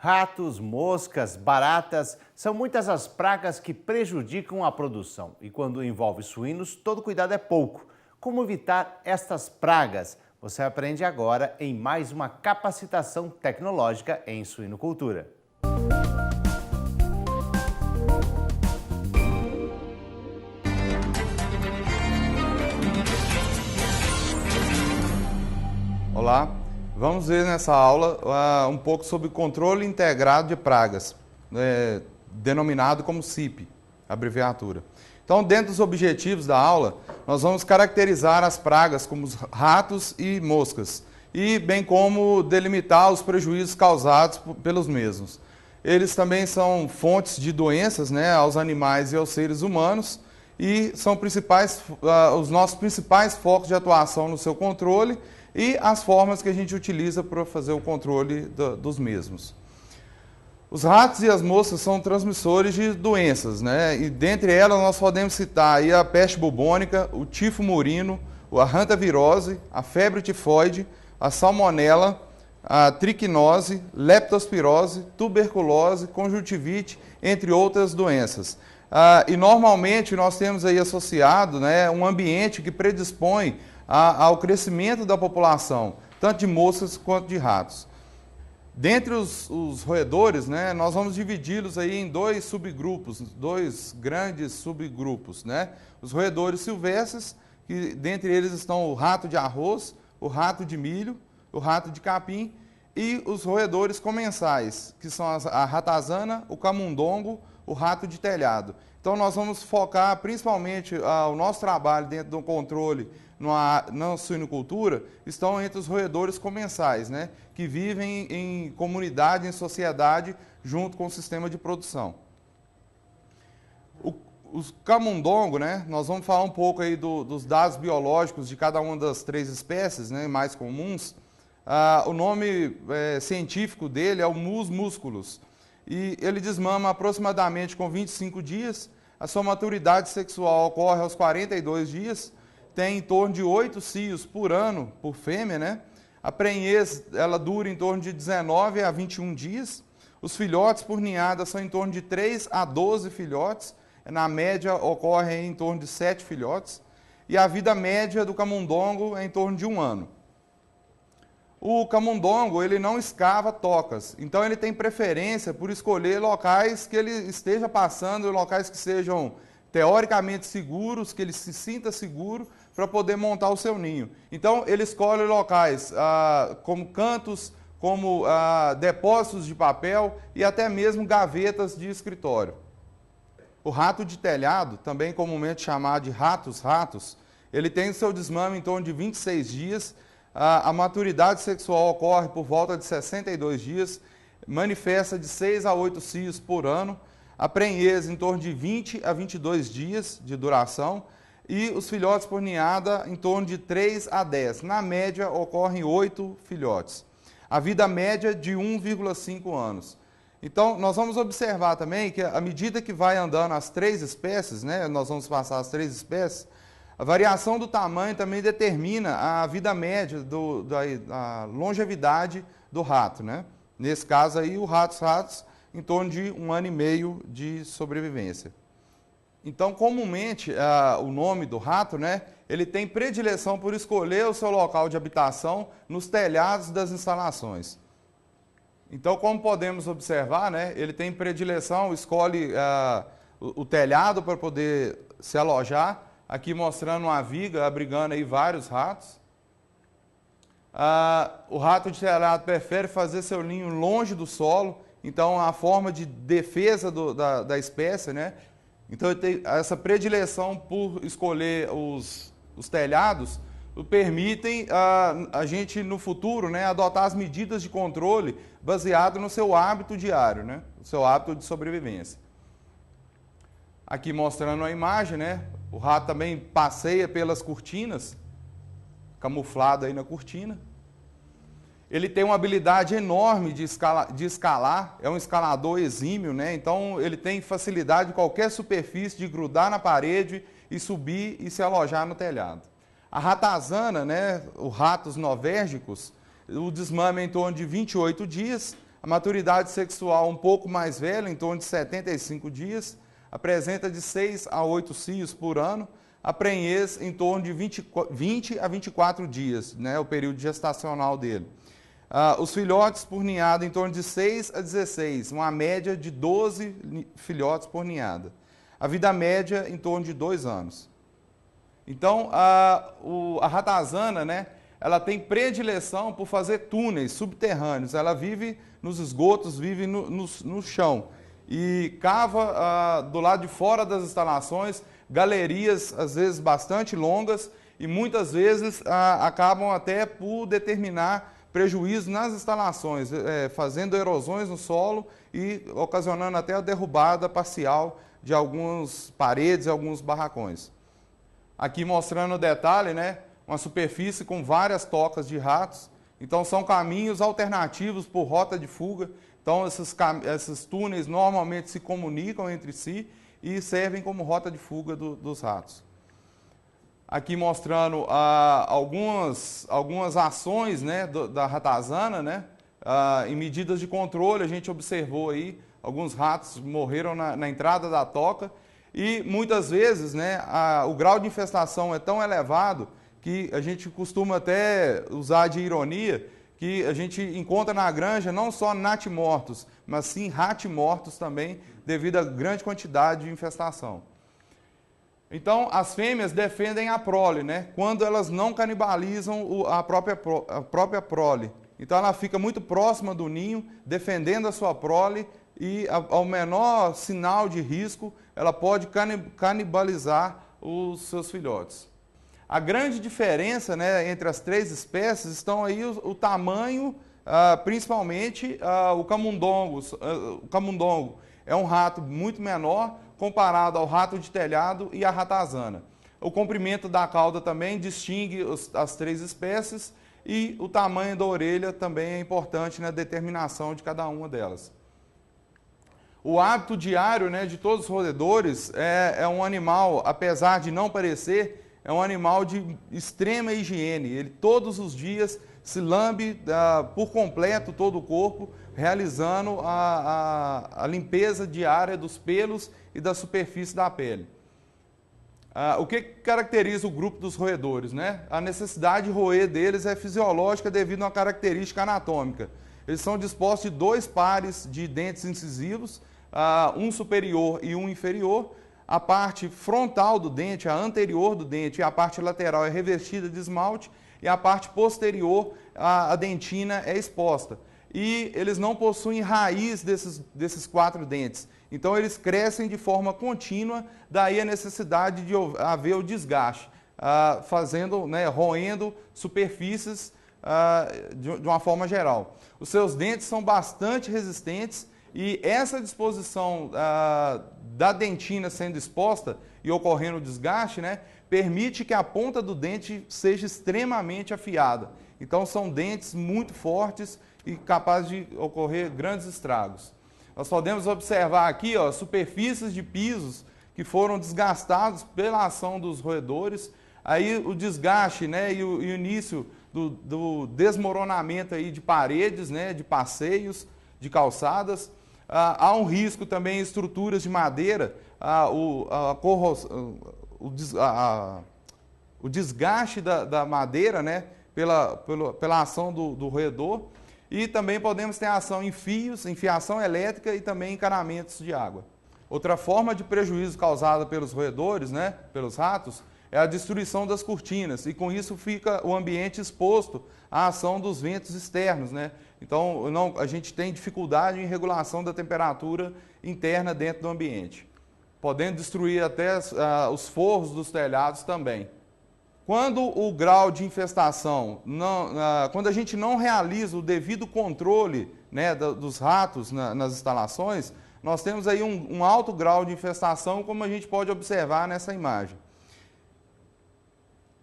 Ratos, moscas, baratas, são muitas as pragas que prejudicam a produção. E quando envolve suínos, todo cuidado é pouco. Como evitar estas pragas? Você aprende agora em mais uma capacitação tecnológica em suinocultura. Olá, vamos ver nessa aula um pouco sobre controle integrado de pragas, denominado como CIP, abreviatura. Então, dentro dos objetivos da aula, nós vamos caracterizar as pragas como os ratos e moscas, e bem como delimitar os prejuízos causados pelos mesmos. Eles também são fontes de doenças, aos animais e aos seres humanos, e são os nossos principais focos de atuação no seu controle e as formas que a gente utiliza para fazer o controle dos mesmos. Os ratos e as moscas são transmissores de doenças, e dentre elas nós podemos citar aí a peste bubônica, o tifo murino, a hantavirose, a febre tifoide, a salmonela, a triquinose, leptospirose, tuberculose, conjuntivite, entre outras doenças. E normalmente nós temos aí associado um ambiente que predispõe ao crescimento da população, tanto de moscas quanto de ratos. Dentre os roedores, nós vamos dividi-los aí em dois subgrupos, dois grandes subgrupos. Os roedores silvestres, que dentre eles estão o rato de arroz, o rato de milho, o rato de capim, e os roedores comensais, que são a ratazana, o camundongo, o rato de telhado. Então nós vamos focar principalmente o nosso trabalho dentro do controle na suinocultura, estão entre os roedores comensais, que vivem em comunidade, em sociedade, junto com o sistema de produção. Os camundongo, nós vamos falar um pouco aí dos dados biológicos de cada uma das três espécies, mais comuns. O nome científico dele é o Mus musculus, e ele desmama aproximadamente com 25 dias, a sua maturidade sexual ocorre aos 42 dias, tem em torno de 8 cios por ano, por fêmea, A prenhez, ela dura em torno de 19 a 21 dias. Os filhotes por ninhada são em torno de 3 a 12 filhotes. Na média, ocorre em torno de 7 filhotes. E a vida média do camundongo é em torno de 1 ano. O camundongo, ele não escava tocas. Então, ele tem preferência por escolher locais que ele esteja passando, locais que sejam teoricamente seguros, que ele se sinta seguro para poder montar o seu ninho. Então, ele escolhe locais como cantos, como depósitos de papel e até mesmo gavetas de escritório. O rato de telhado, também comumente chamado de ratos, ele tem o seu desmame em torno de 26 dias, a maturidade sexual ocorre por volta de 62 dias, manifesta de 6 a 8 cios por ano, a prenhez em torno de 20 a 22 dias de duração e os filhotes por ninhada em torno de 3 a 10. Na média, ocorrem 8 filhotes. A vida média de 1,5 anos. Então, nós vamos observar também que à medida que vai andando as três espécies, nós vamos passar as três espécies, a variação do tamanho também determina a vida média, a longevidade do rato. Nesse caso aí, o ratos, em torno de 1 ano e meio de sobrevivência. Então, comumente, o nome do rato, ele tem predileção por escolher o seu local de habitação nos telhados das instalações. Então, como podemos observar, ele tem predileção, escolhe o telhado para poder se alojar, aqui mostrando uma viga abrigando aí vários ratos. O rato de telhado prefere fazer seu ninho longe do solo, então a forma de defesa da espécie, Então ele tem essa predileção por escolher os telhados, permitem a gente no futuro adotar as medidas de controle baseado no seu hábito diário, no seu hábito de sobrevivência. Aqui mostrando a imagem, o rato também passeia pelas cortinas, camuflado aí na cortina. Ele tem uma habilidade enorme de escalar, é um escalador exímio, Então ele tem facilidade em qualquer superfície de grudar na parede e subir e se alojar no telhado. A ratazana, os ratos novérgicos, o desmame é em torno de 28 dias, A maturidade sexual um pouco mais velha, em torno de 75 dias, apresenta de 6 a 8 cios por ano, a prenhez em torno de 20 a 24 dias, né, o período gestacional dele. Os filhotes por ninhada em torno de 6 a 16, uma média de 12 filhotes por ninhada. A vida média em torno de 2 anos. Então, a ratazana, né, ela tem predileção por fazer túneis subterrâneos. Ela vive nos esgotos, vive no chão. E cava do lado de fora das instalações, galerias, às vezes, bastante longas, e muitas vezes acabam até por determinar prejuízo nas instalações, fazendo erosões no solo e ocasionando até a derrubada parcial de algumas paredes e alguns barracões. Aqui mostrando o detalhe, né, uma superfície com várias tocas de ratos. Então são caminhos alternativos por rota de fuga. Então esses túneis normalmente se comunicam entre si e servem como rota de fuga dos ratos. Aqui mostrando algumas ações, né, da ratazana, né, em medidas de controle. A gente observou aí, alguns ratos morreram na entrada da toca e muitas vezes, né, o grau de infestação é tão elevado que a gente costuma até usar de ironia, que a gente encontra na granja não só natimortos, mas sim ratimortos também, devido à grande quantidade de infestação. Então, as fêmeas defendem a prole, né? Quando elas não canibalizam a própria prole. Então, ela fica muito próxima do ninho, defendendo a sua prole e, ao menor sinal de risco, ela pode canibalizar os seus filhotes. A grande diferença, né, entre as 3 espécies estão aí o tamanho, principalmente o camundongo. O camundongo é um rato muito menor comparado ao rato de telhado e à ratazana. O comprimento da cauda também distingue as 3 espécies e o tamanho da orelha também é importante na determinação de cada uma delas. O hábito diário, né, de todos os roedores é um animal, apesar de não parecer, é um animal de extrema higiene. Ele todos os dias se lambe por completo todo o corpo, realizando a limpeza diária dos pelos e da superfície da pele. O que caracteriza o grupo dos roedores, né? A necessidade de roer deles é fisiológica devido a uma característica anatômica. Eles são dispostos de 2 pares de dentes incisivos, um superior e um inferior. A parte frontal do dente, a anterior do dente e a parte lateral é revestida de esmalte e a parte posterior, a dentina é exposta. E eles não possuem raiz desses 4 dentes. Então eles crescem de forma contínua, daí a necessidade de haver o desgaste, fazendo, né, roendo superfícies de uma forma geral. Os seus dentes são bastante resistentes e essa disposição da dentina sendo exposta e ocorrendo o desgaste, né, permite que a ponta do dente seja extremamente afiada. Então são dentes muito fortes e capazes de ocorrer grandes estragos. Nós podemos observar aqui, ó, superfícies de pisos que foram desgastados pela ação dos roedores. Aí o desgaste, né, e o início do desmoronamento aí de paredes, né, de passeios, de calçadas. Há um risco também em estruturas de madeira, o desgaste da madeira, né, pela ação do roedor. E também podemos ter ação em fios, em fiação elétrica e também encanamentos de água. Outra forma de prejuízo causada pelos roedores, né, pelos ratos, é a destruição das cortinas. E com isso fica o ambiente exposto à ação dos ventos externos, né? Então a gente tem dificuldade em regulação da temperatura interna dentro do ambiente, podendo destruir até os forros dos telhados também. Quando o grau de infestação, quando a gente não realiza o devido controle, né, dos ratos nas instalações, nós temos aí um alto grau de infestação, como a gente pode observar nessa imagem.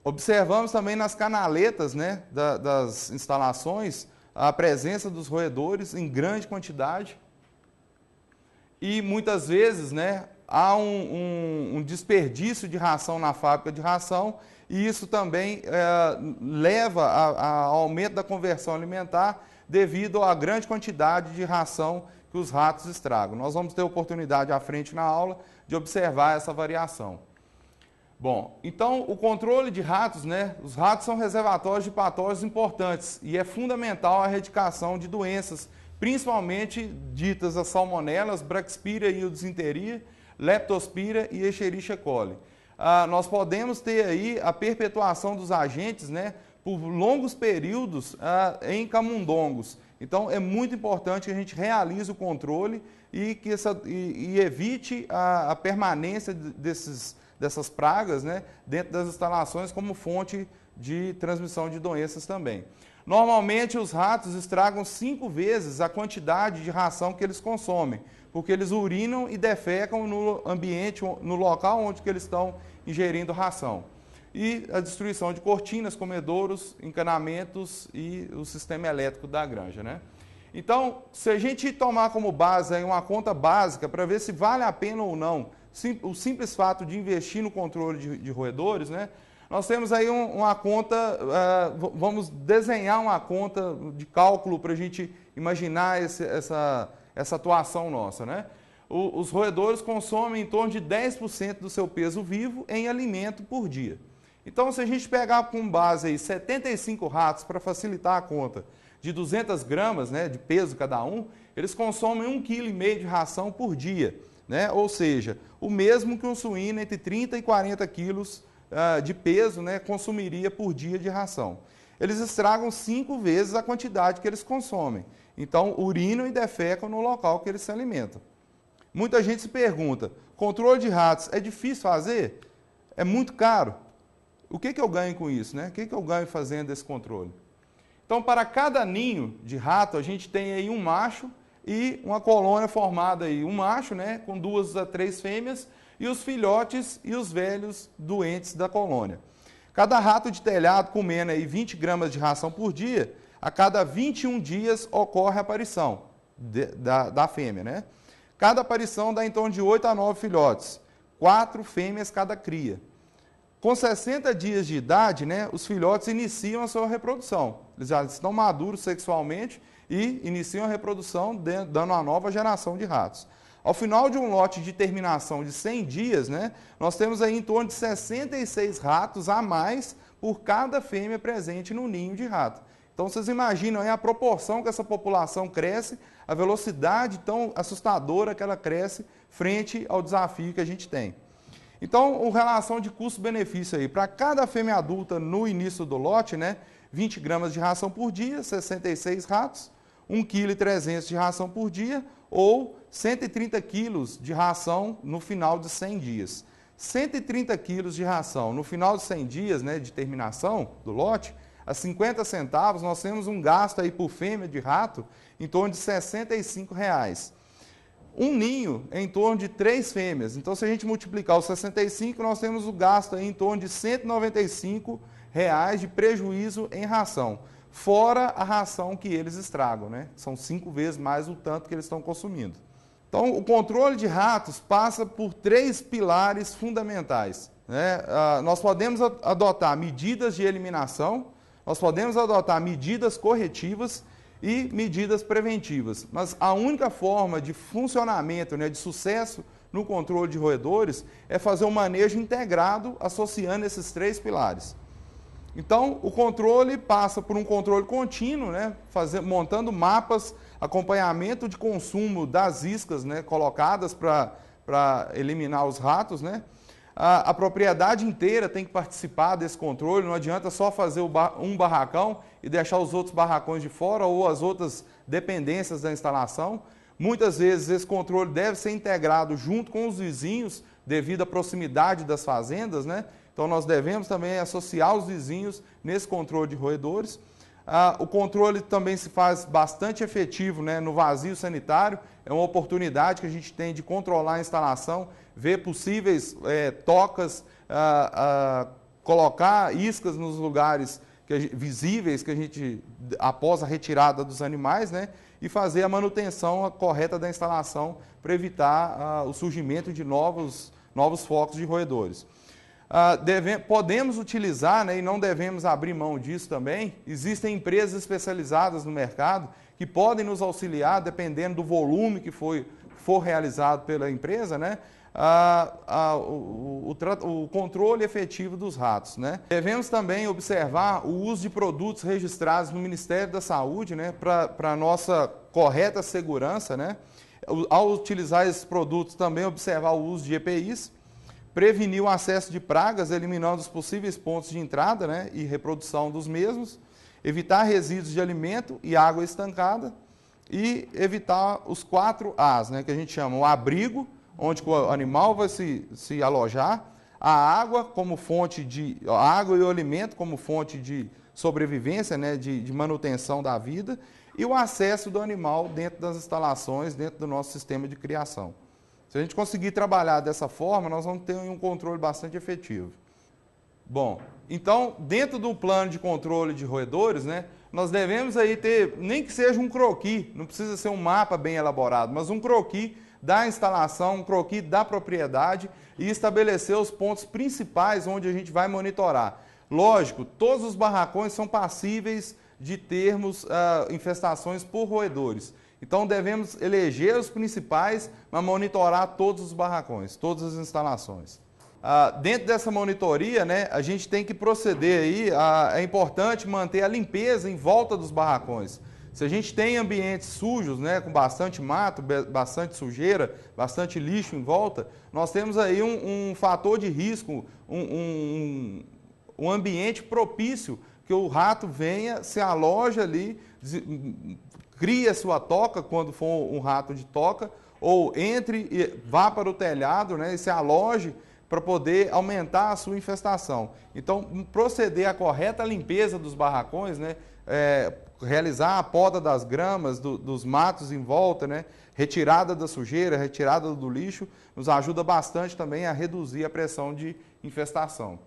Observamos também nas canaletas, né, das instalações a presença dos roedores em grande quantidade e muitas vezes, né, há um desperdício de ração na fábrica de ração e isso também leva ao aumento da conversão alimentar, devido à grande quantidade de ração que os ratos estragam. Nós vamos ter oportunidade à frente na aula de observar essa variação. Bom, então o controle de ratos, né? Os ratos são reservatórios de patógenos importantes e é fundamental a erradicação de doenças, principalmente ditas as salmonelas, Braxpira e Disenteria, Leptospira e Escherichia coli. Nós podemos ter aí a perpetuação dos agentes, né, por longos períodos em camundongos. Então é muito importante que a gente realize o controle e que evite a permanência dessas pragas, né, dentro das instalações como fonte de transmissão de doenças também. Normalmente os ratos estragam 5 vezes a quantidade de ração que eles consomem, porque eles urinam e defecam no ambiente, no local onde que eles estão ingerindo ração. E a destruição de cortinas, comedouros, encanamentos e o sistema elétrico da granja, né? Então, se a gente tomar como base aí uma conta básica para ver se vale a pena ou não o simples fato de investir no controle de roedores, né? Nós temos aí uma conta, vamos desenhar uma conta de cálculo para a gente imaginar essa atuação nossa, né? Os roedores consomem em torno de 10% do seu peso vivo em alimento por dia. Então, se a gente pegar com base aí 75 ratos para facilitar a conta de 200 gramas, né, de peso cada um, eles consomem 1,5 kg de ração por dia, né? Ou seja, o mesmo que um suíno entre 30 e 40 quilos de peso, né, consumiria por dia de ração. Eles estragam 5 vezes a quantidade que eles consomem. Então, urinam e defecam no local que eles se alimentam. Muita gente se pergunta, controle de ratos é difícil fazer? É muito caro? O que eu ganho com isso, né? O que eu ganho fazendo esse controle? Então, para cada ninho de rato, a gente tem aí um macho e uma colônia formada aí, um macho, né, com 2 a 3 fêmeas, e os filhotes e os velhos doentes da colônia. Cada rato de telhado comendo aí 20 gramas de ração por dia, a cada 21 dias ocorre a aparição da fêmea, né? Cada aparição dá em torno de 8 a 9 filhotes, 4 fêmeas cada cria. Com 60 dias de idade, né, os filhotes iniciam a sua reprodução. Eles já estão maduros sexualmente e iniciam a reprodução, dando uma nova geração de ratos. Ao final de um lote de terminação de 100 dias, né, nós temos aí em torno de 66 ratos a mais por cada fêmea presente no ninho de rato. Então, vocês imaginam aí a proporção que essa população cresce, a velocidade tão assustadora que ela cresce frente ao desafio que a gente tem. Então, em relação de custo-benefício aí, para cada fêmea adulta no início do lote, né, 20 gramas de ração por dia, 66 ratos, 1,3 kg de ração por dia, ou 130 quilos de ração no final de 100 dias. 130 quilos de ração no final de 100 dias, né, de terminação do lote, a 50 centavos, nós temos um gasto aí por fêmea de rato em torno de R$ 65. Um ninho é em torno de 3 fêmeas. Então, se a gente multiplicar os 65, nós temos o gasto aí em torno de R$ 195 de prejuízo em ração. Fora a ração que eles estragam, né? São 5 vezes mais o tanto que eles estão consumindo. Então, o controle de ratos passa por 3 pilares fundamentais, né? Nós podemos adotar medidas de eliminação, nós podemos adotar medidas corretivas e medidas preventivas. Mas a única forma de funcionamento, né, de sucesso no controle de roedores é fazer um manejo integrado associando esses 3 pilares. Então, o controle passa por um controle contínuo, né, montando mapas, acompanhamento de consumo das iscas, né, colocadas para eliminar os ratos, né. A propriedade inteira tem que participar desse controle, não adianta só fazer um barracão e deixar os outros barracões de fora ou as outras dependências da instalação. Muitas vezes esse controle deve ser integrado junto com os vizinhos devido à proximidade das fazendas, né? Então nós devemos também associar os vizinhos nesse controle de roedores. O controle também se faz bastante efetivo, né, no vazio sanitário. É uma oportunidade que a gente tem de controlar a instalação, ver possíveis tocas, colocar iscas nos lugares visíveis que a gente, após a retirada dos animais, né, e fazer a manutenção correta da instalação para evitar o surgimento de novos focos de roedores. Podemos utilizar, né, e não devemos abrir mão disso também. Existem empresas especializadas no mercado que podem nos auxiliar, dependendo do volume que for realizado pela empresa, né, o controle efetivo dos ratos, né. Devemos também observar o uso de produtos registrados no Ministério da Saúde, né, para a nossa correta segurança, né. Ao utilizar esses produtos, também observar o uso de EPIs, prevenir o acesso de pragas, eliminando os possíveis pontos de entrada, né, e reprodução dos mesmos, evitar resíduos de alimento e água estancada e evitar os 4 As, né, que a gente chama o abrigo, onde o animal vai se alojar, a água como fonte a água e o alimento como fonte de sobrevivência, né, de manutenção da vida, e o acesso do animal dentro das instalações, dentro do nosso sistema de criação. Se a gente conseguir trabalhar dessa forma, nós vamos ter um controle bastante efetivo. Bom, então, dentro do plano de controle de roedores, né, nós devemos aí ter, nem que seja um croquis, não precisa ser um mapa bem elaborado, mas um croquis da instalação, um croquis da propriedade e estabelecer os pontos principais onde a gente vai monitorar. Lógico, todos os barracões são passíveis de termos infestações por roedores. Então devemos eleger os principais, mas monitorar todos os barracões, todas as instalações. Dentro dessa monitoria, né, a gente tem que proceder aí, é importante manter a limpeza em volta dos barracões. Se a gente tem ambientes sujos, né, com bastante mato, bastante sujeira, bastante lixo em volta, nós temos aí um fator de risco, um ambiente propício que o rato venha, se aloja ali, cria sua toca, quando for um rato de toca, ou entre e vá para o telhado, né, e se aloje para poder aumentar a sua infestação. Então, proceder à correta limpeza dos barracões, né, realizar a poda das gramas, dos matos em volta, né, retirada da sujeira, retirada do lixo, nos ajuda bastante também a reduzir a pressão de infestação.